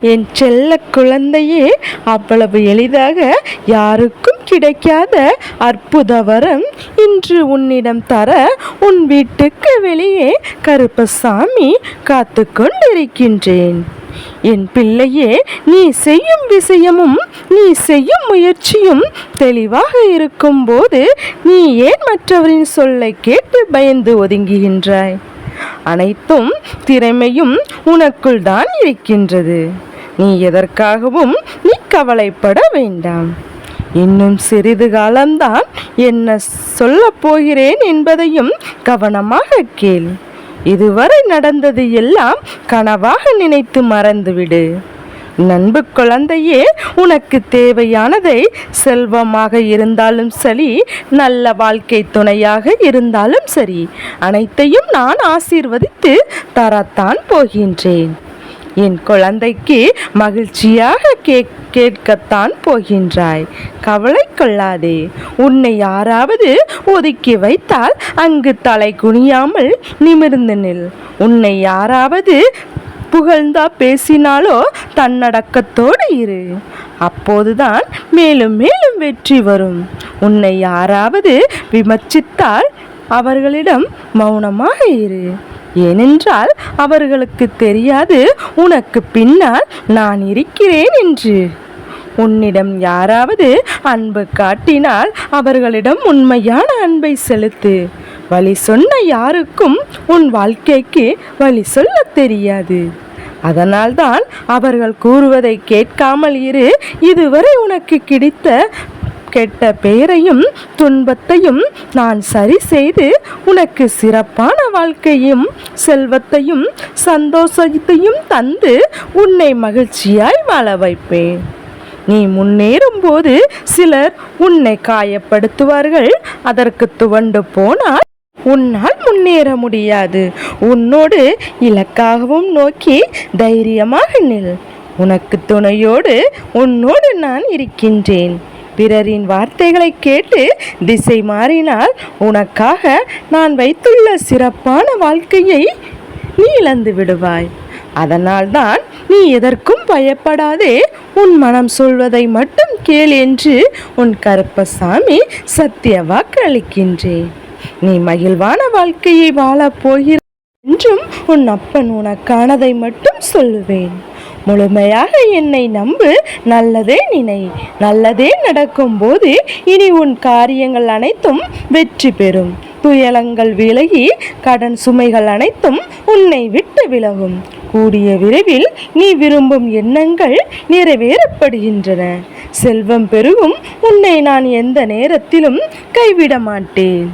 என் செல்ல குழந்தையே, அவ்வளவு எளிதாக யாருக்கும் கிடைக்காத அற்புத வரம் இன்று உன்னிடம் தர உன் வீட்டுக்கு வெளியே கருப்பசாமி காத்து கொண்டிருக்கின்றேன். என் பிள்ளையே, நீ செய்யும் விஷயமும் நீ செய்யும் முயற்சியும் தெளிவாக இருக்கும் போது நீ ஏன் மற்றவரின் சொல்லை கேட்டு பயந்து ஒதுங்குகின்றாய்? அனைத்தும் திறமையும் உனக்குள் தான் இருக்கின்றது. நீ எதற்காகவும் நீ கவலைப்பட வேண்டாம். இன்னும் சிறிது காலம்தான் என்ன சொல்லப் போகிறேன் என்பதையும் கவனமாக கேள். இதுவரை நடந்தது எல்லாம் கனவாக நினைத்து மறந்துவிடு. நண்பு குழந்தையே, உனக்கு தேவையானதை செல்வமாக இருந்தாலும் சரி, நல்ல வாழ்க்கை துணையாக இருந்தாலும் சரி, அனைத்தையும் நான் ஆசீர்வதித்து தரத்தான் போகின்றேன். என் குழந்தைக்கு மகிழ்ச்சியாக கேட்கத்தான் போகின்றாய். கவலை கொள்ளாதே. உன்னை யாராவது ஒதுக்கி வைத்தால் அங்கு தலை குனியாமல் நிமிர்ந்து நில். உன்னை யாராவது புகழ்ந்தா பேசினாலோ தன்னடக்கத்தோடு இரு. அப்போதுதான் மேலும் மேலும் வெற்றி வரும். உன்னை யாராவது விமர்சித்தால் அவர்களிடம் மௌனமாக இரு. ஏனென்றால் அவர்களுக்கு தெரியாது உனக்கு பின்னால் நான் இருக்கிறேன் என்று. உன்னிடம் யாராவது அன்பு காட்டினால் அவர்களிடம் உண்மையான அன்பை செலுத்து. வழி சொன்ன யாருக்கும் உன் வாழ்க்கைக்கு வழி சொல்ல தெரியாது. அதனால்தான் அவர்கள் கூறுவதை கேட்காமல் இரு. இதுவரை உனக்கு கிடைத்த கெட்ட பெயரையும் துன்பத்தையும் நான் சரி செய்து உனக்கு சிறப்பான வாழ்க்கையும் செல்வத்தையும் சந்தோஷத்தையும் தந்து உன்னை மகிழ்ச்சியாய் வாழ வைப்பேன். நீ முன்னேறும் போது சிலர் உன்னை காயப்படுத்துவார்கள். அதற்கு துவண்டு போனால் உன்னால் முன்னேற முடியாது. உன்னோடு இலக்காகவும் நோக்கி தைரியமாக நில். உனக்கு துணையோடு உன்னோடு நான் இருக்கின்றேன். பிறரின் வார்த்தைகளை கேட்டு திசை மாறினால் உனக்காக நான் வைத்துள்ள சிறப்பான வாழ்க்கையை நீ இழந்து விடுவாய். அதனால்தான் நீ எதற்கும் பயப்படாதே. உன் மனம் சொல்வதை மட்டும் கேள் என்று உன் கருப்பசாமி சத்திய வாக்கு அளிக்கின்றேன். நீ மகிழ்வான வாழ்க்கையை வாழப் போகிறாய் என்றும் உன் அப்பன் உனக்கானதை மட்டும் சொல்லுவேன். முழுமையாக என்னை நம்பு. நல்லதே நினை. நல்லதே நடக்கும் போது இனி உன் காரியங்கள் அனைத்தும் வெற்றி பெறும். துயரங்கள் விலகி கடன் சுமைகள் அனைத்தும் உன்னை விட்டு விலகும். கூடிய விரைவில் நீ விரும்பும் எண்ணங்கள் நிறைவேறப்படுகின்றன. செல்வம் பெருகும். உன்னை நான் எந்த நேரத்திலும் கைவிட மாட்டேன்.